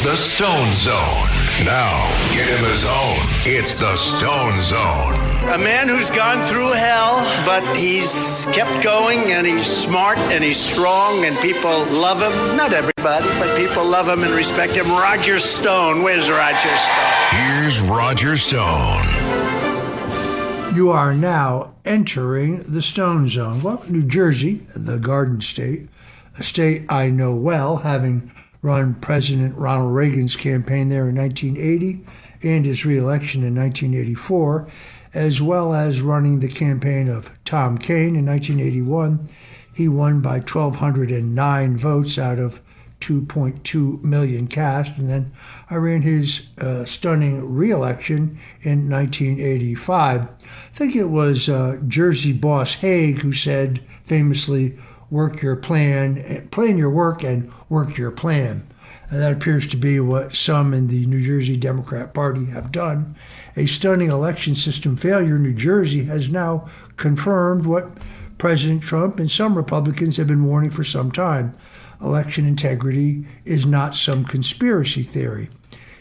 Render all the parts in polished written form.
the Stone Zone. Now, get in the zone. It's the Stone Zone. A man who's gone through hell, but he's kept going, and he's smart, and he's strong, and people love him. Not everybody, but people love him and respect him. Roger Stone. Where's Roger Stone? Here's Roger Stone. You are now entering the Stone Zone. Well, New Jersey, the Garden State, a state I know well, having run President Ronald Reagan's campaign there in 1980 and his re-election in 1984, as well as running the campaign of Tom Kean in 1981. He won by 1,209 votes out of 2.2 million cast, and then I ran his stunning re-election in 1985. I think it was Jersey boss Haig who said famously, work your plan your work and work your plan. And that appears to be what some in the New Jersey Democrat Party have done. A stunning election system failure in New Jersey has now confirmed what President Trump and some Republicans have been warning for some time. Election integrity is not some conspiracy theory.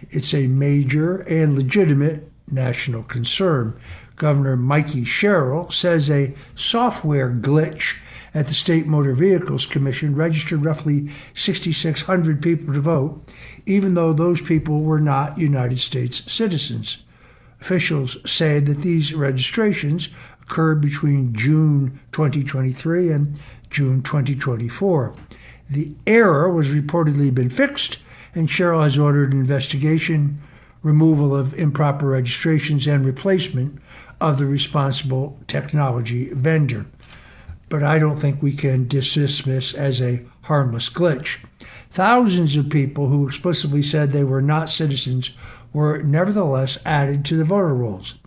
It's a major and legitimate national concern. Governor Mikey Sherrill says a software glitch at the State Motor Vehicles Commission registered roughly 6,600 people to vote, even though those people were not United States citizens. Officials say that these registrations occurred between June 2023 and June 2024. The error was reportedly been fixed, and Sherrill has ordered an investigation, removal of improper registrations, and replacement of the responsible technology vendor. But I don't think we can dismiss this as a harmless glitch. Thousands of people who explicitly said they were not citizens were nevertheless added to the voter rolls.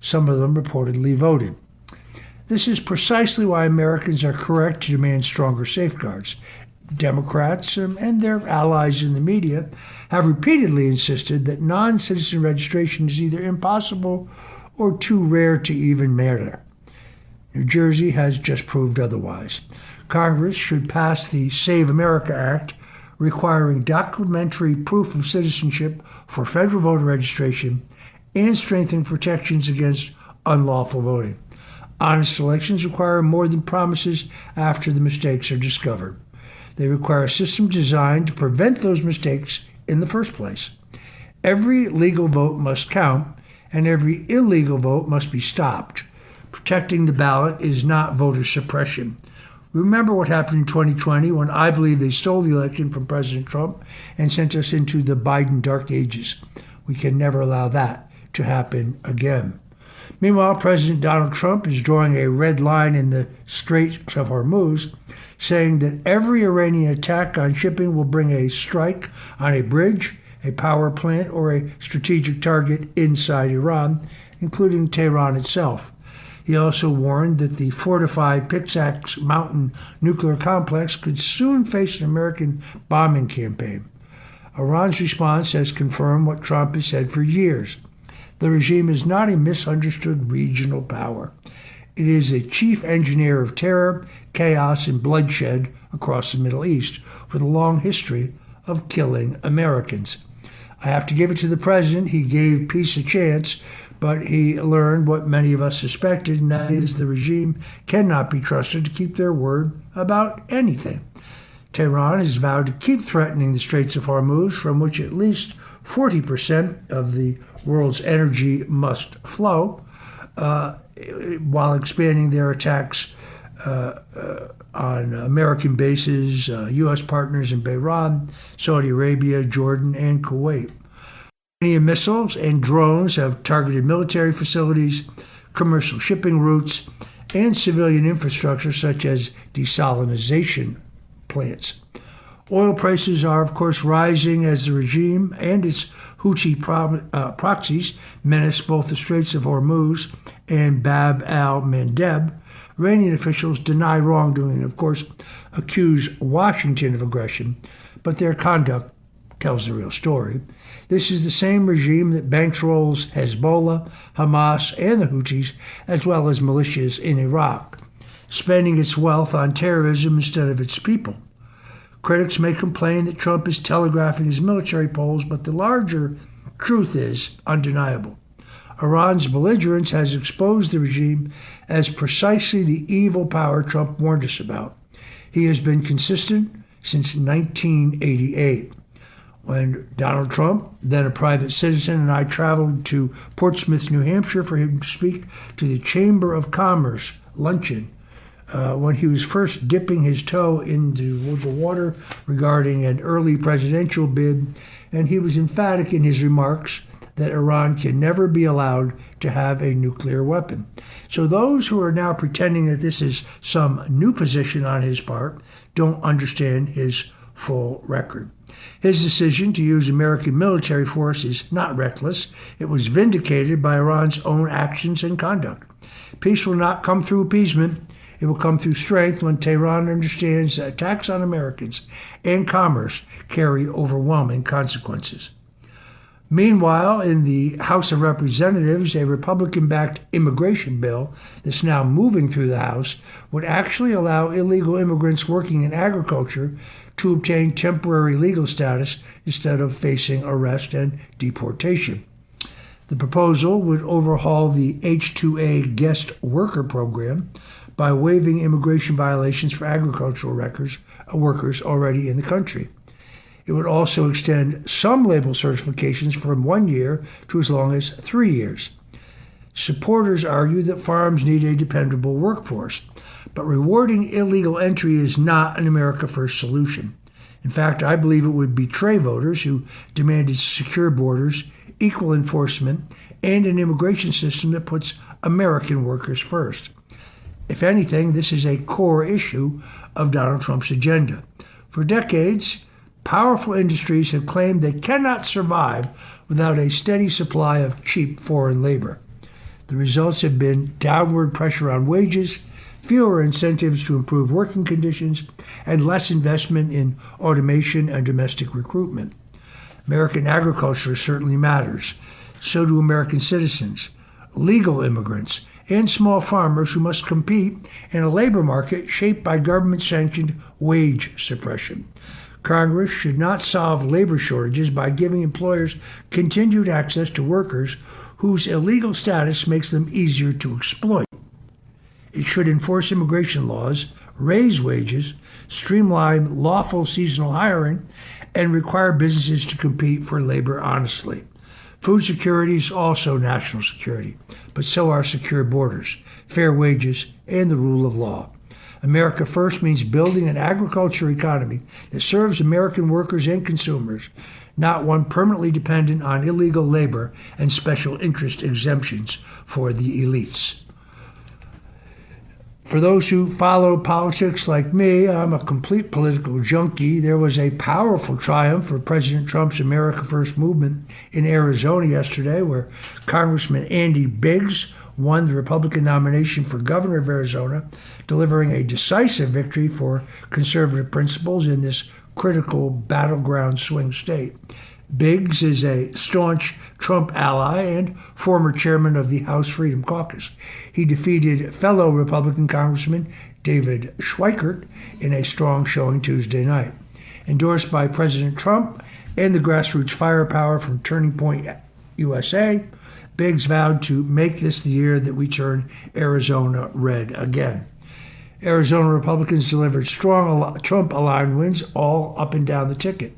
Some of them reportedly voted. This is precisely why Americans are correct to demand stronger safeguards. Democrats and their allies in the media have repeatedly insisted that non-citizen registration is either impossible or too rare to even matter. New Jersey has just proved otherwise. Congress should pass the Save America Act, requiring documentary proof of citizenship for federal voter registration and strengthening protections against unlawful voting. Honest elections require more than promises after the mistakes are discovered. They require a system designed to prevent those mistakes in the first place. Every legal vote must count, and every illegal vote must be stopped. Protecting the ballot is not voter suppression. Remember what happened in 2020 when I believe they stole the election from President Trump and sent us into the Biden dark ages. We can never allow that to happen again. Meanwhile, President Donald Trump is drawing a red line in the Strait of Hormuz, saying that every Iranian attack on shipping will bring a strike on a bridge, a power plant, or a strategic target inside Iran, including Tehran itself. He also warned that the fortified Pixax Mountain nuclear complex could soon face an American bombing campaign. Iran's response has confirmed what Trump has said for years. The regime is not a misunderstood regional power. It is a chief engineer of terror, chaos, and bloodshed across the Middle East, with a long history of killing Americans. I have to give it to the president. He gave peace a chance, but he learned what many of us suspected, and that is the regime cannot be trusted to keep their word about anything. Tehran has vowed to keep threatening the Straits of Hormuz, from which at least 40% of the world's energy must flow, while expanding their attacks on American bases, U.S. partners in Bahrain, Saudi Arabia, Jordan, and Kuwait. Iranian missiles and drones have targeted military facilities, commercial shipping routes, and civilian infrastructure such as desalination plants. Oil prices are, of course, rising as the regime and its Houthi proxies menace both the Straits of Hormuz and Bab al-Mandeb. Iranian officials deny wrongdoing and, of course, accuse Washington of aggression, but their conduct tells the real story. This is the same regime that bankrolls Hezbollah, Hamas, and the Houthis, as well as militias in Iraq, spending its wealth on terrorism instead of its people. Critics may complain that Trump is telegraphing his military polls, but the larger truth is undeniable. Iran's belligerence has exposed the regime as precisely the evil power Trump warned us about. He has been consistent since 1988. When Donald Trump, then a private citizen, and I traveled to Portsmouth, New Hampshire for him to speak to the Chamber of Commerce luncheon, when he was first dipping his toe into the water regarding an early presidential bid, and he was emphatic in his remarks that Iran can never be allowed to have a nuclear weapon. So those who are now pretending that this is some new position on his part don't understand his full record. His decision to use American military force is not reckless. It was vindicated by Iran's own actions and conduct. Peace will not come through appeasement. It will come through strength when Tehran understands that attacks on Americans and commerce carry overwhelming consequences. Meanwhile, in the House of Representatives, a Republican-backed immigration bill that's now moving through the House would actually allow illegal immigrants working in agriculture to obtain temporary legal status instead of facing arrest and deportation. The proposal would overhaul the H-2A guest worker program by waiving immigration violations for agricultural workers already in the country. It would also extend some label certifications from 1 year to as long as 3 years. Supporters argue that farms need a dependable workforce, but rewarding illegal entry is not an America First solution. In fact, I believe it would betray voters who demanded secure borders, equal enforcement, and an immigration system that puts American workers first. If anything, this is a core issue of Donald Trump's agenda. For decades, powerful industries have claimed they cannot survive without a steady supply of cheap foreign labor. The results have been downward pressure on wages, fewer incentives to improve working conditions, and less investment in automation and domestic recruitment. American agriculture certainly matters. So do American citizens, legal immigrants, and small farmers who must compete in a labor market shaped by government-sanctioned wage suppression. Congress should not solve labor shortages by giving employers continued access to workers whose illegal status makes them easier to exploit. It should enforce immigration laws, raise wages, streamline lawful seasonal hiring, and require businesses to compete for labor honestly. Food security is also national security, but so are secure borders, fair wages, and the rule of law. America First means building an agriculture economy that serves American workers and consumers, not one permanently dependent on illegal labor and special interest exemptions for the elites. For those who follow politics like me, I'm a complete political junkie. There was a powerful triumph for President Trump's America First movement in Arizona yesterday, where Congressman Andy Biggs won the Republican nomination for governor of Arizona, delivering a decisive victory for conservative principles in this critical battleground swing state. Biggs is a staunch Trump ally and former chairman of the House Freedom Caucus. He defeated fellow Republican Congressman David Schweikert in a strong showing Tuesday night. Endorsed by President Trump and the grassroots firepower from Turning Point USA, Biggs vowed to make this the year that we turn Arizona red again. Arizona Republicans delivered strong Trump-aligned wins all up and down the ticket.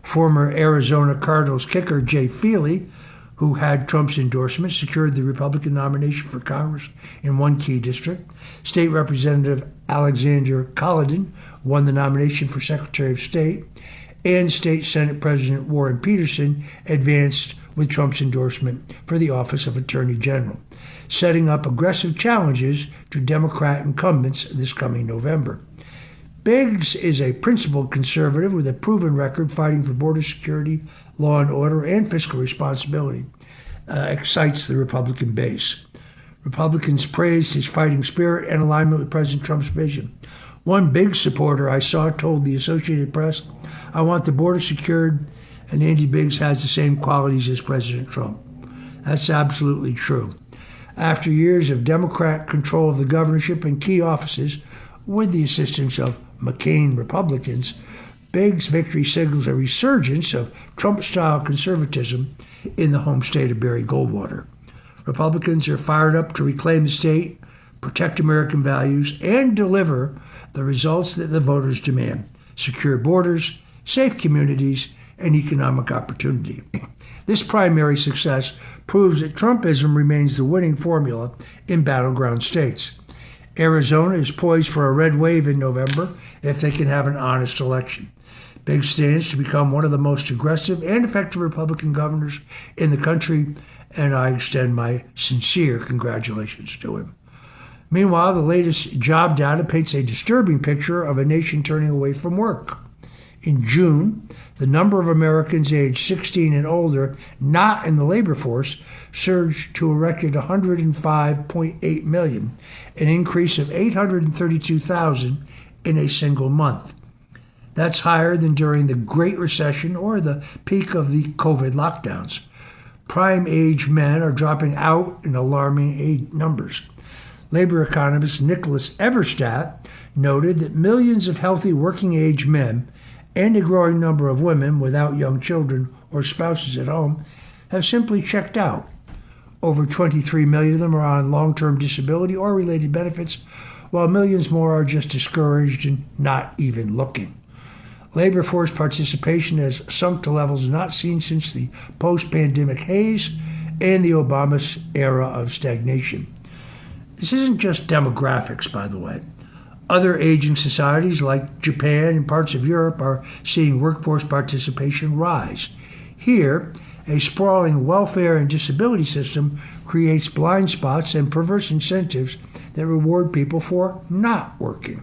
Former Arizona Cardinals kicker Jay Feely, who had Trump's endorsement, secured the Republican nomination for Congress in one key district. State Representative Alexander Collin won the nomination for Secretary of State, and State Senate President Warren Peterson advanced with Trump's endorsement for the office of Attorney General, setting up aggressive challenges to Democrat incumbents this coming November. Biggs is a principled conservative with a proven record fighting for border security, law and order, and fiscal responsibility. Excites the Republican base. Republicans praised his fighting spirit and alignment with President Trump's vision. One big supporter I saw told the Associated Press, "I want the border secured, and Andy Biggs has the same qualities as President Trump." That's absolutely true. After years of Democrat control of the governorship and key offices, with the assistance of McCain Republicans, Bigg's victory signals a resurgence of Trump-style conservatism in the home state of Barry Goldwater. Republicans are fired up to reclaim the state, protect American values, and deliver the results that the voters demand: secure borders, safe communities, and economic opportunity. This primary success proves that Trumpism remains the winning formula in battleground states. Arizona is poised for a red wave in November if they can have an honest election. Big stands to become one of the most aggressive and effective Republican governors in the country, and I extend my sincere congratulations to him. Meanwhile, the latest job data paints a disturbing picture of a nation turning away from work. In June, the number of Americans aged 16 and older not in the labor force surged to a record 105.8 million, an increase of 832,000 in a single month. That's higher than during the Great Recession or the peak of the COVID lockdowns. Prime age men are dropping out in alarming numbers. Labor economist Nicholas Eberstadt noted that millions of healthy working age men and a growing number of women without young children or spouses at home have simply checked out. Over 23 million of them are on long-term disability or related benefits, while millions more are just discouraged and not even looking. Labor force participation has sunk to levels not seen since the post-pandemic haze and the Obama era of stagnation. This isn't just demographics, by the way. Other aging societies like Japan and parts of Europe are seeing workforce participation rise. Here, a sprawling welfare and disability system creates blind spots and perverse incentives that reward people for not working.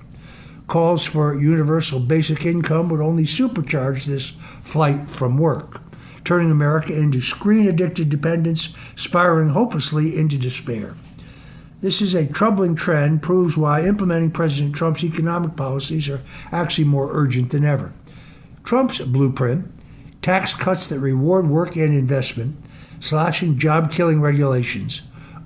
Calls for universal basic income would only supercharge this flight from work, turning America into screen-addicted dependents, spiraling hopelessly into despair. This is a troubling trend, proves why implementing President Trump's economic policies are actually more urgent than ever. Trump's blueprint, tax cuts that reward work and investment, slashing job-killing regulations,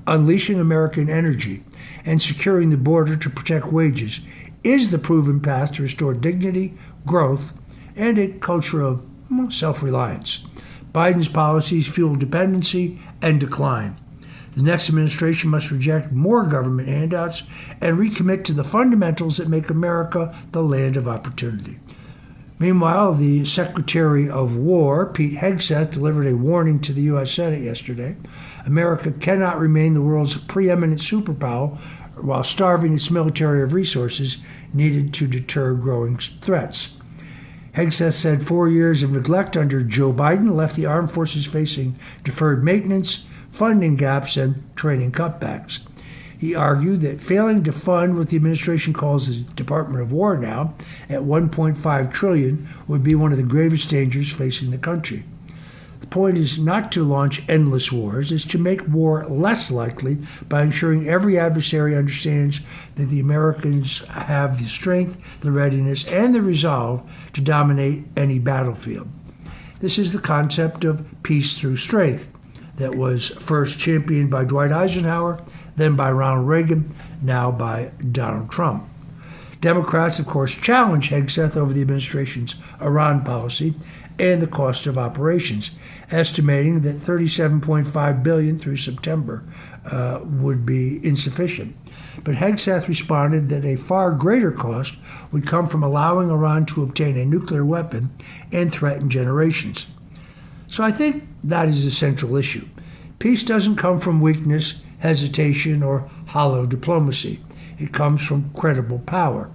unleashing American energy, and securing the border to protect wages, is the proven path to restore dignity, growth, and a culture of self-reliance. Biden's policies fuel dependency and decline. The next administration must reject more government handouts and recommit to the fundamentals that make America the land of opportunity. Meanwhile, the Secretary of War, Pete Hegseth, delivered a warning to the U.S. Senate yesterday. America cannot remain the world's preeminent superpower while starving its military of resources needed to deter growing threats. Hegseth said 4 years of neglect under Joe Biden left the armed forces facing deferred maintenance, funding gaps, and training cutbacks. He argued that failing to fund what the administration calls the Department of War now at $1.5 trillion would be one of the gravest dangers facing the country. The point is not to launch endless wars, it's to make war less likely by ensuring every adversary understands that the Americans have the strength, the readiness, and the resolve to dominate any battlefield. This is the concept of peace through strength that was first championed by Dwight Eisenhower, then by Ronald Reagan, now by Donald Trump. Democrats, of course, challenge Hegseth over the administration's Iran policy and the cost of operations, estimating that $37.5 billion through September would be insufficient. But Hegseth responded that a far greater cost would come from allowing Iran to obtain a nuclear weapon and threaten generations. So I think that is the central issue. Peace doesn't come from weakness, hesitation, or hollow diplomacy. It comes from credible power.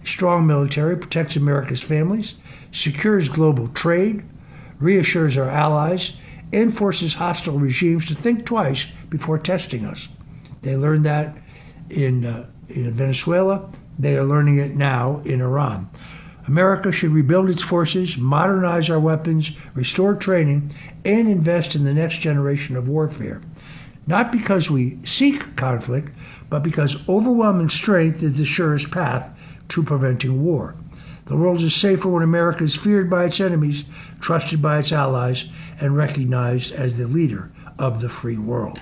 A strong military protects America's families, secures global trade, reassures our allies, and forces hostile regimes to think twice before testing us. They learned that in Venezuela. They are learning it now in Iran. America should rebuild its forces, modernize our weapons, restore training, and invest in the next generation of warfare. Not because we seek conflict, but because overwhelming strength is the surest path to preventing war. The world is safer when America is feared by its enemies, trusted by its allies, and recognized as the leader of the free world.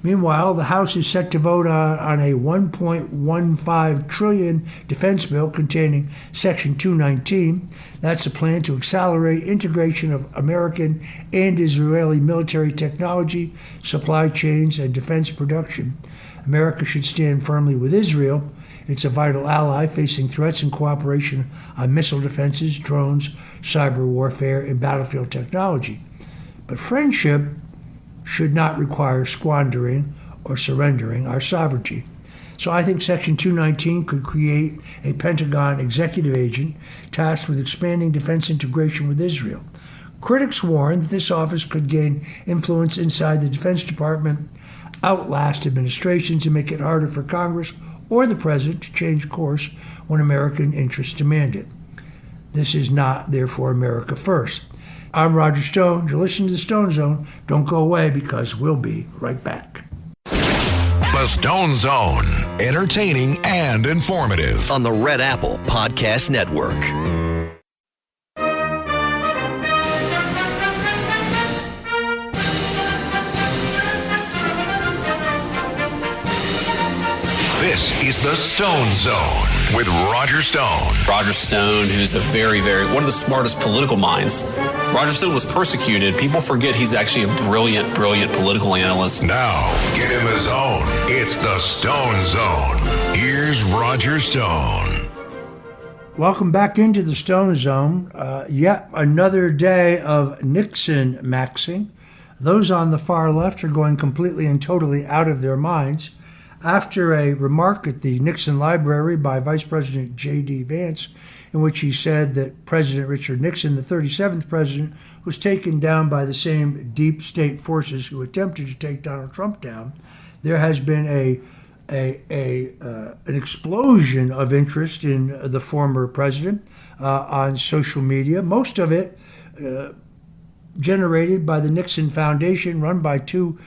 Meanwhile, the House is set to vote on a $1.15 trillion defense bill containing Section 219. That's a plan to accelerate integration of American and Israeli military technology, supply chains, and defense production. America should stand firmly with Israel. It's a vital ally facing threats and cooperation on missile defenses, drones, cyber warfare, and battlefield technology. But friendship should not require squandering or surrendering our sovereignty. So I think Section 219 could create a Pentagon executive agent tasked with expanding defense integration with Israel. Critics warn that this office could gain influence inside the Defense Department, outlast administrations, and make it harder for Congress or the President to change course when American interests demand it. This is not, therefore, America first. I'm Roger Stone. You're listening to the Stone Zone. Don't go away because we'll be right back. The Stone Zone, entertaining and informative. On the Red Apple Podcast Network. This is the Stone Zone with Roger Stone. Roger Stone, who's a very, one of the smartest political minds. Roger Stone was persecuted. People forget he's actually a brilliant political analyst. Now, get in the zone. It's the Stone Zone. Here's Roger Stone. Welcome back into the Stone Zone. Yet another day of Nixon maxing. Those on the far left are going completely and totally out of their minds. After a remark at the Nixon Library by Vice President J.D. Vance, in which he said that President Richard Nixon, the 37th president, was taken down by the same deep state forces who attempted to take Donald Trump down, there has been an explosion of interest in the former president on social media, most of it generated by the Nixon Foundation, run by two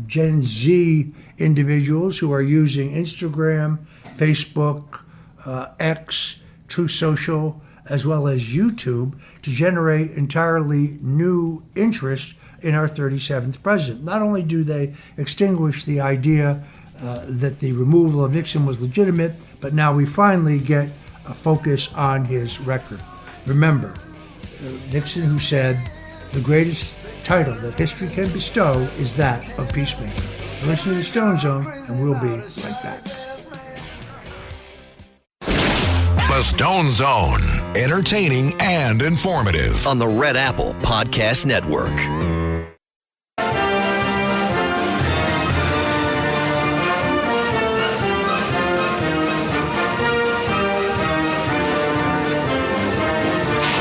Gen Z individuals who are using Instagram, Facebook, X, True Social, as well as YouTube to generate entirely new interest in our 37th president. Not only do they extinguish the idea that the removal of Nixon was legitimate, but now we finally get a focus on his record. Remember, Nixon, who said, the greatest title that history can bestow is that of peacemaker. Listen to the Stone Zone, and we'll be right back. The Stone Zone, entertaining and informative. On the Red Apple Podcast Network.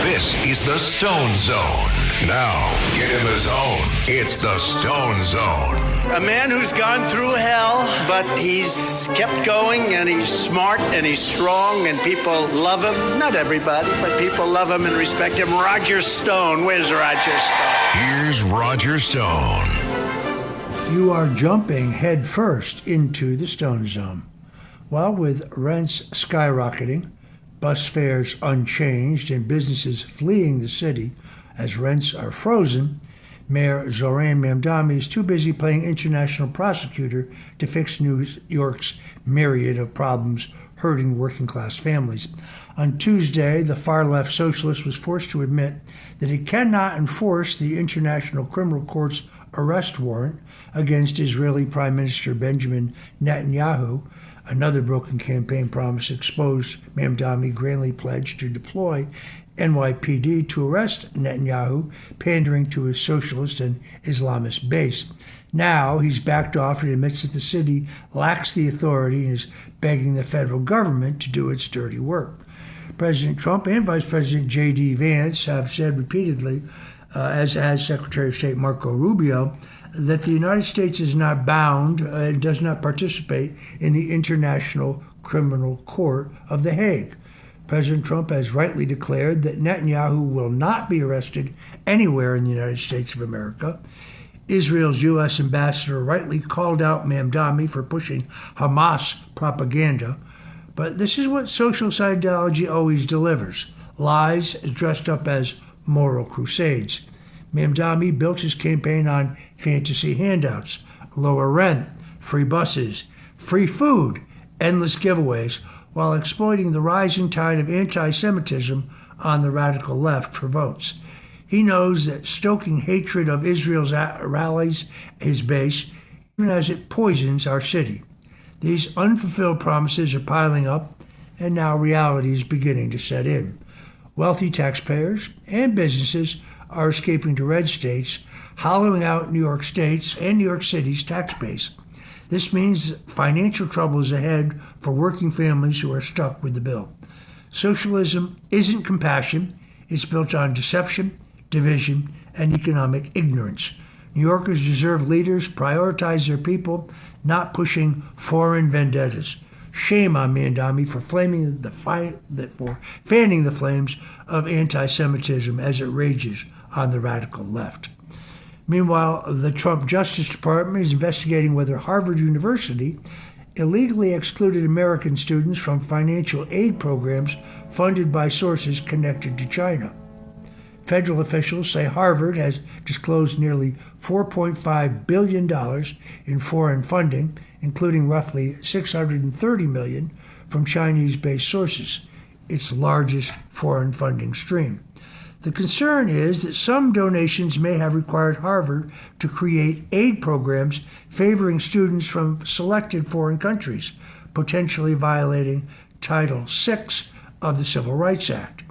This is the Stone Zone. Now, get in the zone. It's the Stone Zone. A man who's gone through hell, but he's kept going, and he's smart, and he's strong, and people love him. Not everybody, but people love him and respect him. Roger Stone. Where's Roger Stone? Here's Roger Stone. You are jumping headfirst into the Stone Zone. Well, with rents skyrocketing, bus fares unchanged, and businesses fleeing the city as rents are frozen, Mayor Zoran Mamdani is too busy playing international prosecutor to fix New York's myriad of problems hurting working-class families. On Tuesday, the far-left socialist was forced to admit that he cannot enforce the International Criminal Court's arrest warrant against Israeli Prime Minister Benjamin Netanyahu. Another broken campaign promise exposed Mamdani grandly pledged to deploy NYPD to arrest Netanyahu, pandering to his socialist and Islamist base. Now he's backed off and admits that the city lacks the authority and is begging the federal government to do its dirty work. President Trump and Vice President J.D. Vance have said repeatedly, as has Secretary of State Marco Rubio, that the United States is not bound and does not participate in the International Criminal Court of The Hague. President Trump has rightly declared that Netanyahu will not be arrested anywhere in the United States of America. Israel's U.S. ambassador rightly called out Mamdani for pushing Hamas propaganda. But this is what social ideology always delivers: lies dressed up as moral crusades. Mamdani built his campaign on fantasy handouts, lower rent, free buses, free food, endless giveaways, while exploiting the rising tide of anti-Semitism on the radical left for votes. He knows that stoking hatred of Israel's rallies his base, even as it poisons our city. These unfulfilled promises are piling up, and now reality is beginning to set in. Wealthy taxpayers and businesses are escaping to red states, hollowing out New York State's and New York City's tax base. This means financial trouble is ahead for working families who are stuck with the bill. Socialism isn't compassion. It's built on deception, division, and economic ignorance. New Yorkers deserve leaders prioritize their people, not pushing foreign vendettas. Shame on Mandami for fanning the flames of anti-Semitism as it rages on the radical left. Meanwhile, the Trump Justice Department is investigating whether Harvard University illegally excluded American students from financial aid programs funded by sources connected to China. Federal officials say Harvard has disclosed nearly $4.5 billion in foreign funding, including roughly $630 million from Chinese-based sources, its largest foreign funding stream. The concern is that some donations may have required Harvard to create aid programs favoring students from selected foreign countries, potentially violating Title VI of the Civil Rights Act.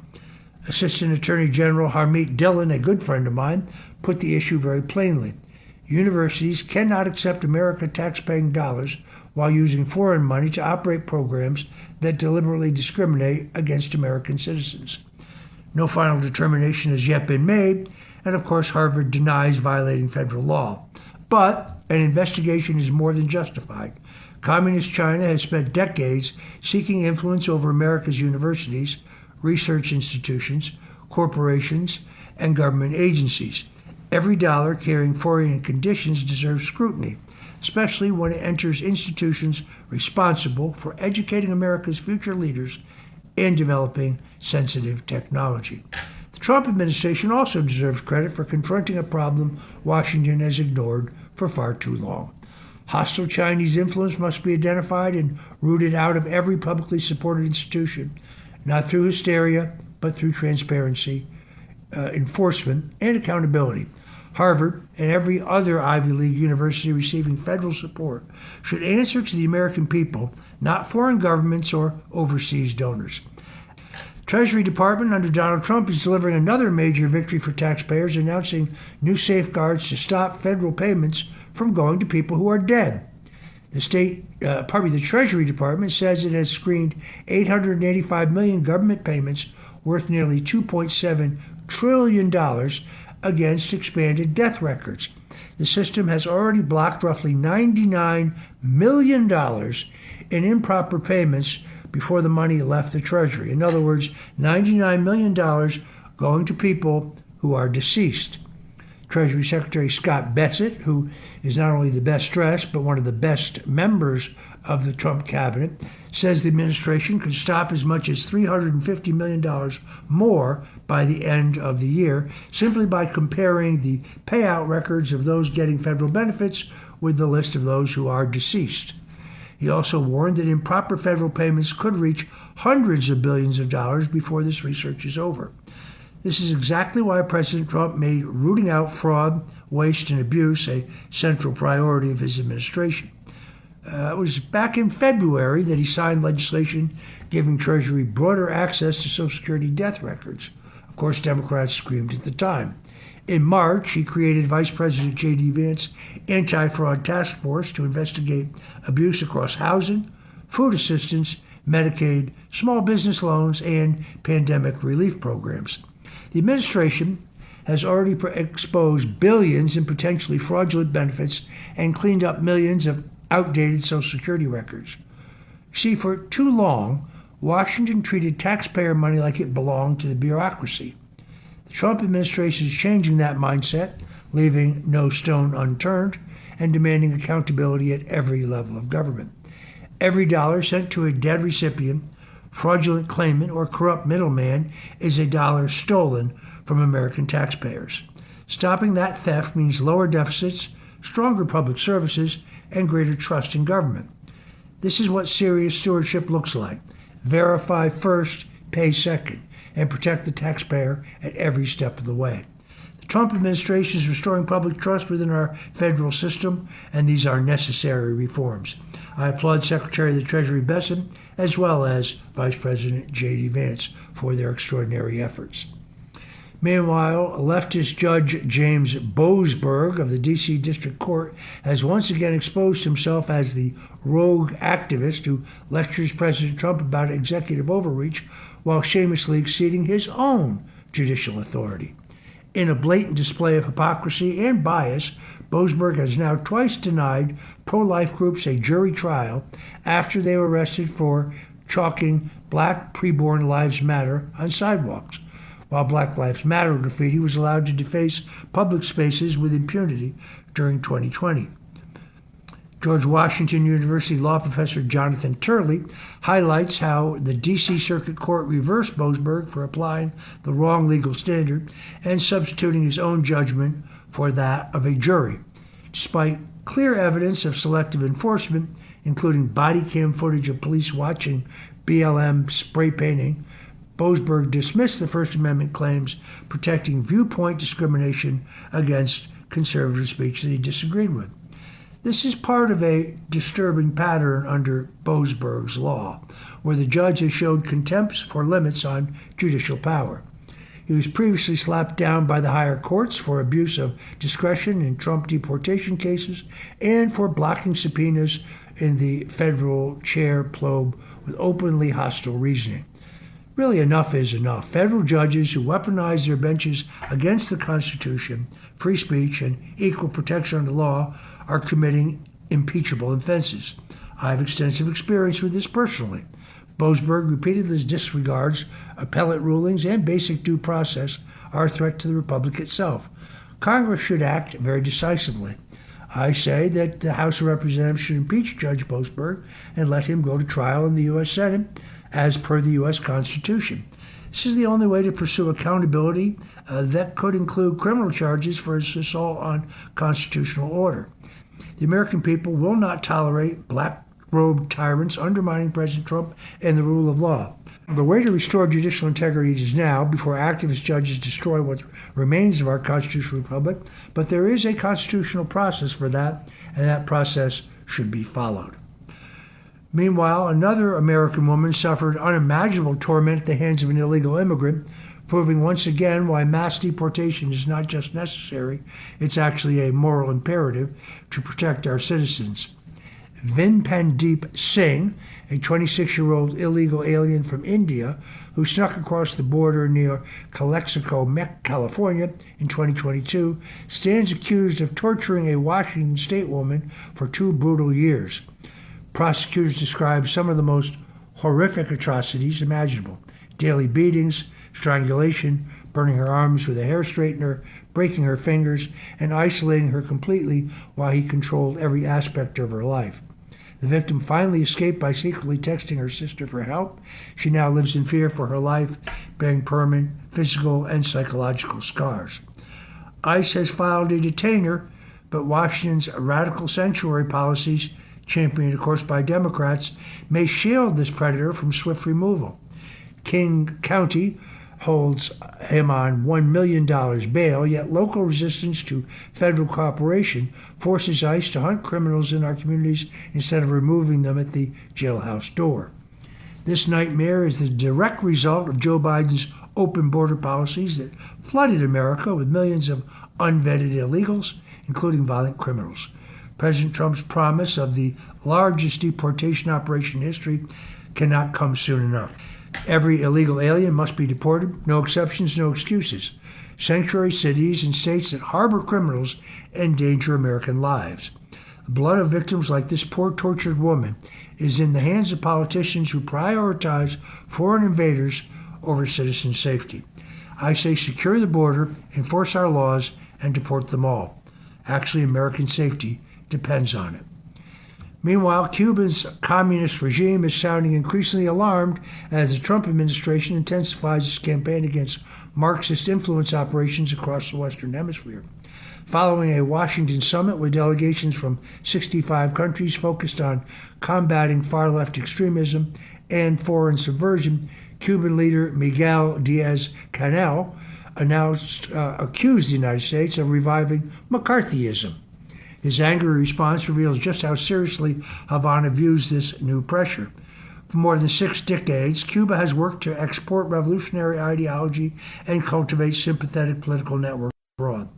Assistant Attorney General Harmeet Dillon, a good friend of mine, put the issue very plainly. Universities cannot accept American taxpaying dollars while using foreign money to operate programs that deliberately discriminate against American citizens. No final determination has yet been made, and of course Harvard denies violating federal law. But an investigation is more than justified. Communist China has spent decades seeking influence over America's universities, research institutions, corporations, and government agencies. Every dollar carrying foreign conditions deserves scrutiny, especially when it enters institutions responsible for educating America's future leaders and developing sensitive technology. The Trump administration also deserves credit for confronting a problem Washington has ignored for far too long. Hostile Chinese influence must be identified and rooted out of every publicly supported institution, not through hysteria, but through transparency, enforcement, and accountability. Harvard and every other Ivy League university receiving federal support should answer to the American people, not foreign governments or overseas donors. Treasury Department under Donald Trump is delivering another major victory for taxpayers, announcing new safeguards to stop federal payments from going to people who are dead. The Treasury Department says it has screened 885 million government payments worth nearly $2.7 trillion against expanded death records. The system has already blocked roughly $99 million in improper payments before the money left the Treasury. In other words, $99 million going to people who are deceased. Treasury Secretary Scott Bessent, who is not only the best dressed, but one of the best members of the Trump cabinet, says the administration could stop as much as $350 million more by the end of the year, simply by comparing the payout records of those getting federal benefits with the list of those who are deceased. He also warned that improper federal payments could reach hundreds of billions of dollars before this research is over. This is exactly why President Trump made rooting out fraud, waste, and abuse a central priority of his administration. It was back in February that he signed legislation giving Treasury broader access to Social Security death records. Of course, Democrats screamed at the time. In March, he created Vice President J.D. Vance's anti-fraud task force to investigate abuse across housing, food assistance, Medicaid, small business loans, and pandemic relief programs. The administration has already exposed billions in potentially fraudulent benefits and cleaned up millions of outdated Social Security records. See, for too long, Washington treated taxpayer money like it belonged to the bureaucracy. The Trump administration is changing that mindset, leaving no stone unturned, and demanding accountability at every level of government. Every dollar sent to a dead recipient, fraudulent claimant, or corrupt middleman is a dollar stolen from American taxpayers. Stopping that theft means lower deficits, stronger public services, and greater trust in government. This is what serious stewardship looks like. Verify first, pay second, and protect the taxpayer at every step of the way. The Trump administration is restoring public trust within our federal system, and these are necessary reforms. I applaud Secretary of the Treasury Besson as well as Vice President J.D. Vance for their extraordinary efforts. Meanwhile, leftist Judge James Boasberg of the D.C. District Court has once again exposed himself as the rogue activist who lectures President Trump about executive overreach while shamelessly exceeding his own judicial authority. In a blatant display of hypocrisy and bias, Boasberg has now twice denied pro-life groups a jury trial after they were arrested for chalking Black Preborn Lives Matter on sidewalks, while Black Lives Matter graffiti was allowed to deface public spaces with impunity during 2020. George Washington University law professor Jonathan Turley highlights how the D.C. Circuit Court reversed Boasberg for applying the wrong legal standard and substituting his own judgment for that of a jury. Despite clear evidence of selective enforcement, including body cam footage of police watching BLM spray painting, Boasberg dismissed the First Amendment claims protecting viewpoint discrimination against conservative speech that he disagreed with. This is part of a disturbing pattern under Boasberg's law, where the judge has showed contempt for limits on judicial power. He was previously slapped down by the higher courts for abuse of discretion in Trump deportation cases and for blocking subpoenas in the federal chair probe with openly hostile reasoning. Really, enough is enough. Federal judges who weaponize their benches against the Constitution, free speech, and equal protection under law are committing impeachable offenses. I have extensive experience with this personally. Boasberg repeatedly disregards appellate rulings and basic due process are a threat to the republic itself. Congress should act very decisively. I say that the House of Representatives should impeach Judge Boasberg and let him go to trial in the U.S. Senate as per the U.S. Constitution. This is the only way to pursue accountability that could include criminal charges for his assault on constitutional order. The American people will not tolerate black-robed tyrants undermining President Trump and the rule of law. The way to restore judicial integrity is now, before activist judges destroy what remains of our constitutional republic, but there is a constitutional process for that, and that process should be followed. Meanwhile, another American woman suffered unimaginable torment at the hands of an illegal immigrant, proving once again why mass deportation is not just necessary, it's actually a moral imperative to protect our citizens. Vinpandeep Singh, a 26-year-old illegal alien from India who snuck across the border near Calexico, California in 2022, stands accused of torturing a Washington state woman for 2 brutal years. Prosecutors describe some of the most horrific atrocities imaginable: daily beatings, strangulation, burning her arms with a hair straightener, breaking her fingers, and isolating her completely while he controlled every aspect of her life. The victim finally escaped by secretly texting her sister for help. She now lives in fear for her life, bearing permanent physical and psychological scars. ICE has filed a detainer, but Washington's radical sanctuary policies, championed of course by Democrats, may shield this predator from swift removal. King County holds him on $1 million bail, yet local resistance to federal cooperation forces ICE to hunt criminals in our communities instead of removing them at the jailhouse door. This nightmare is the direct result of Joe Biden's open border policies that flooded America with millions of unvetted illegals, including violent criminals. President Trump's promise of the largest deportation operation in history cannot come soon enough. Every illegal alien must be deported, no exceptions, no excuses. Sanctuary cities and states that harbor criminals endanger American lives. The blood of victims like this poor tortured woman is in the hands of politicians who prioritize foreign invaders over citizen safety. I say secure the border, enforce our laws, and deport them all. Actually, American safety depends on it. Meanwhile, Cuba's communist regime is sounding increasingly alarmed as the Trump administration intensifies its campaign against Marxist influence operations across the Western Hemisphere. Following a Washington summit with delegations from 65 countries focused on combating far-left extremism and foreign subversion, Cuban leader Miguel Diaz-Canel accused the United States of reviving McCarthyism. His angry response reveals just how seriously Havana views this new pressure. For more than 6 decades, Cuba has worked to export revolutionary ideology and cultivate sympathetic political networks abroad.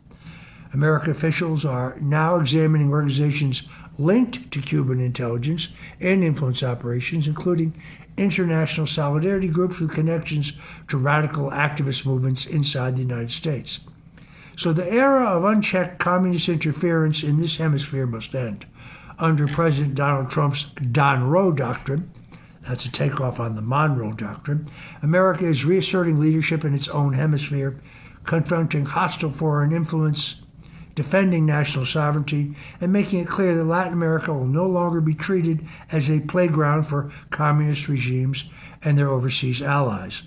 American officials are now examining organizations linked to Cuban intelligence and influence operations, including international solidarity groups with connections to radical activist movements inside the United States. So the era of unchecked communist interference in this hemisphere must end. Under President Donald Trump's Don Roe Doctrine, that's a takeoff on the Monroe Doctrine, America is reasserting leadership in its own hemisphere, confronting hostile foreign influence, defending national sovereignty, and making it clear that Latin America will no longer be treated as a playground for communist regimes and their overseas allies.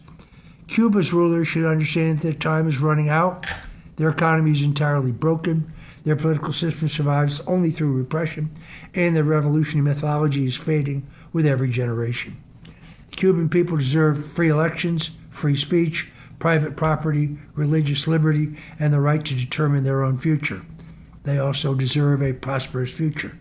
Cuba's rulers should understand that their time is running out. Their economy is entirely broken. Their political system survives only through repression, and their revolutionary mythology is fading with every generation. The Cuban people deserve free elections, free speech, private property, religious liberty, and the right to determine their own future. They also deserve a prosperous future.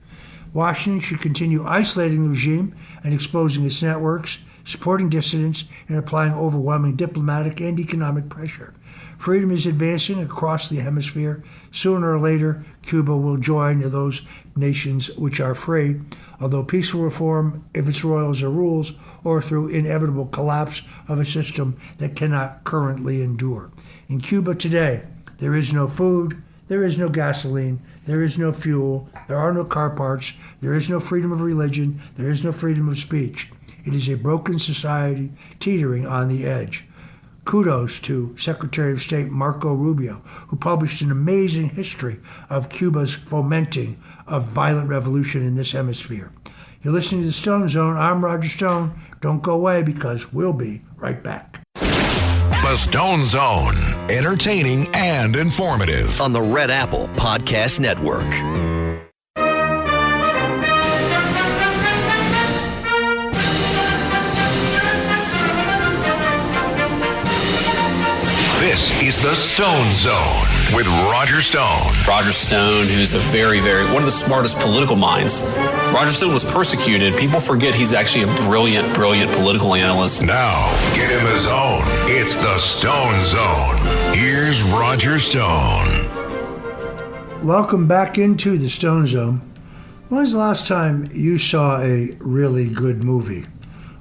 Washington should continue isolating the regime and exposing its networks, supporting dissidents, and applying overwhelming diplomatic and economic pressure. Freedom is advancing across the hemisphere. Sooner or later, Cuba will join those nations which are free, although peaceful reform, if its royals are rules, or through inevitable collapse of a system that cannot currently endure. In Cuba today, there is no food, there is no gasoline, there is no fuel, there are no car parts, there is no freedom of religion, there is no freedom of speech. It is a broken society teetering on the edge. Kudos to Secretary of State Marco Rubio, who published an amazing history of Cuba's fomenting of violent revolution in this hemisphere. You're listening to the Stone Zone. I'm Roger Stone. Don't go away because we'll be right back. The Stone Zone, entertaining and informative. On the Red Apple Podcast Network. This is the Stone Zone with Roger Stone. Roger Stone, who's one of the smartest political minds. Roger Stone was persecuted. People forget he's actually a brilliant political analyst. Now, get in the zone. It's the Stone Zone. Here's Roger Stone. Welcome back into the Stone Zone. When was the last time you saw a really good movie?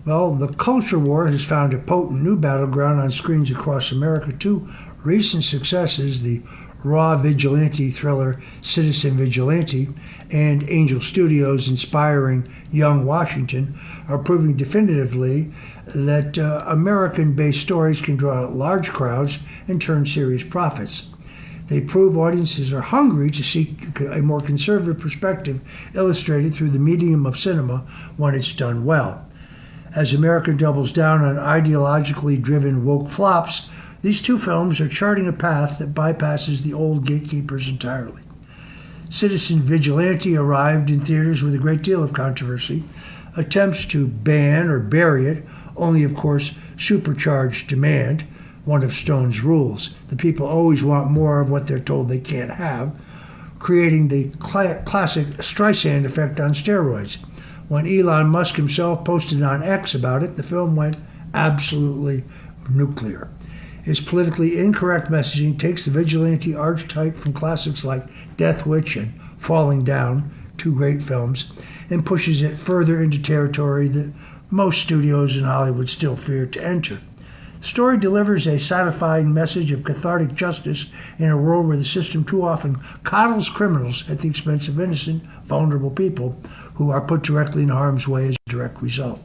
Well, the culture war has found a potent new battleground on screens across America. 2 recent successes, the raw vigilante thriller Citizen Vigilante and Angel Studios' inspiring Young Washington, are proving definitively that American-based stories can draw large crowds and turn serious profits. They prove audiences are hungry to seek a more conservative perspective illustrated through the medium of cinema when it's done well. As America doubles down on ideologically driven woke flops, these 2 films are charting a path that bypasses the old gatekeepers entirely. Citizen Vigilante arrived in theaters with a great deal of controversy. Attempts to ban or bury it only, of course, supercharged demand, one of Stone's rules. The people always want more of what they're told they can't have, creating the classic Streisand effect on steroids. When Elon Musk himself posted on X about it, the film went absolutely nuclear. Its politically incorrect messaging takes the vigilante archetype from classics like Death Wish and Falling Down, 2 great films, and pushes it further into territory that most studios in Hollywood still fear to enter. The story delivers a satisfying message of cathartic justice in a world where the system too often coddles criminals at the expense of innocent, vulnerable people who are put directly in harm's way as a direct result.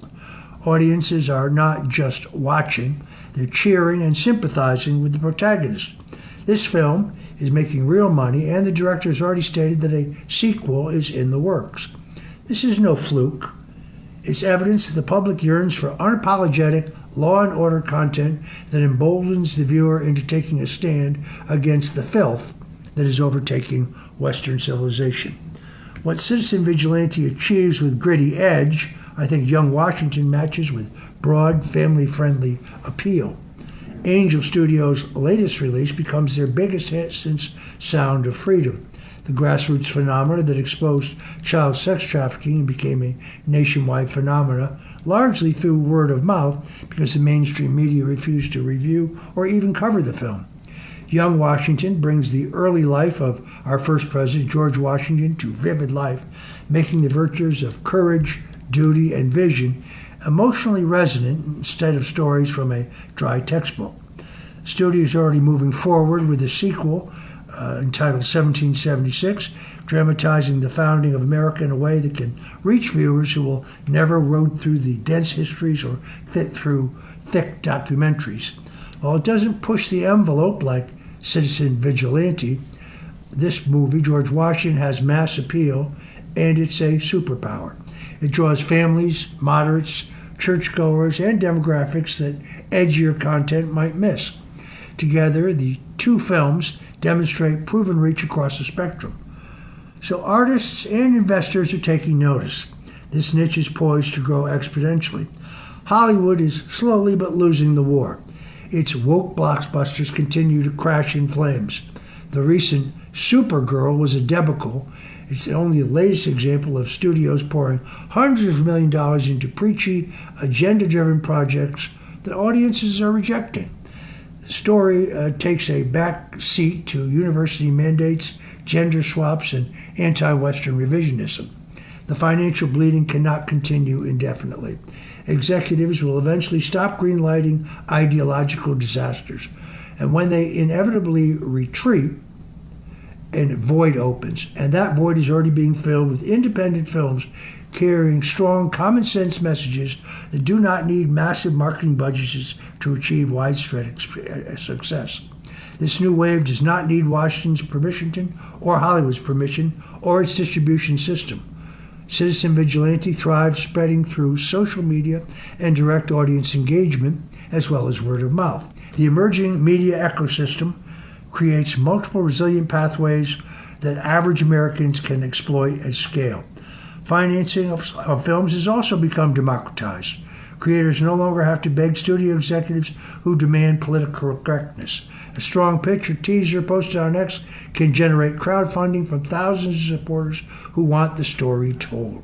Audiences are not just watching, they're cheering and sympathizing with the protagonist. This film is making real money, and the director has already stated that a sequel is in the works. This is no fluke. It's evidence that the public yearns for unapologetic, law and order content that emboldens the viewer into taking a stand against the filth that is overtaking Western civilization. What Citizen Vigilante achieves with gritty edge, I think Young Washington matches with broad, family-friendly appeal. Angel Studios' latest release becomes their biggest hit since Sound of Freedom, the grassroots phenomena that exposed child sex trafficking and became a nationwide phenomena, largely through word of mouth because the mainstream media refused to review or even cover the film. Young Washington brings the early life of our first president, George Washington, to vivid life, making the virtues of courage, duty, and vision emotionally resonant instead of stories from a dry textbook. The studio is already moving forward with a sequel entitled 1776, dramatizing the founding of America in a way that can reach viewers who will never wade through the dense histories or fit through thick documentaries. While it doesn't push the envelope like Citizen Vigilante, this movie, George Washington, has mass appeal, and it's a superpower. It draws families, moderates, churchgoers, and demographics that edgier content might miss. Together, the two films demonstrate proven reach across the spectrum. So artists and investors are taking notice. This niche is poised to grow exponentially. Hollywood is slowly but losing the war. Its woke blockbusters continue to crash in flames. The recent Supergirl was a debacle. It's only the latest example of studios pouring hundreds of millions of dollars into preachy, agenda-driven projects that audiences are rejecting. The story takes a back seat to university mandates, gender swaps, and anti-Western revisionism. The financial bleeding cannot continue indefinitely. Executives will eventually stop greenlighting ideological disasters. And when they inevitably retreat, a void opens. And that void is already being filled with independent films carrying strong common sense messages that do not need massive marketing budgets to achieve widespread success. This new wave does not need Washington's permission or Hollywood's permission or its distribution system. Citizen Vigilante thrives spreading through social media and direct audience engagement, as well as word of mouth. The emerging media ecosystem creates multiple resilient pathways that average Americans can exploit at scale. Financing of films has also become democratized. Creators no longer have to beg studio executives who demand political correctness. A strong pitch or teaser posted on X can generate crowdfunding from thousands of supporters who want the story told.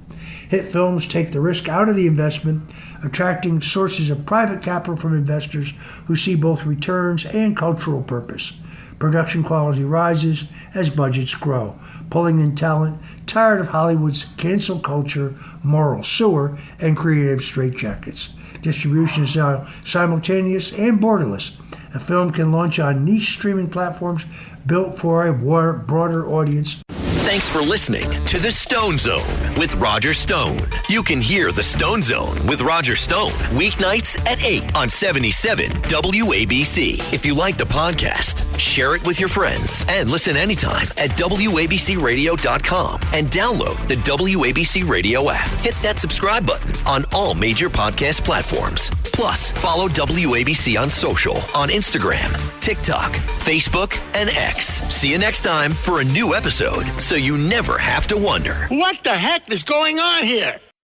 Hit films take the risk out of the investment, attracting sources of private capital from investors who see both returns and cultural purpose. Production quality rises as budgets grow, pulling in talent tired of Hollywood's cancel culture, moral sewer, and creative straitjackets. Distribution is now simultaneous and borderless. A film can launch on niche streaming platforms built for a broader audience. Thanks for listening to The Stone Zone with Roger Stone. You can hear The Stone Zone with Roger Stone weeknights at 8 on 77 WABC. If you like the podcast, share it with your friends and listen anytime at WABCRadio.com and download the WABC Radio app. Hit that subscribe button on all major podcast platforms. Plus, follow WABC on social on Instagram, TikTok, Facebook, and X. See you next time for a new episode so you never have to wonder. What the heck is going on here?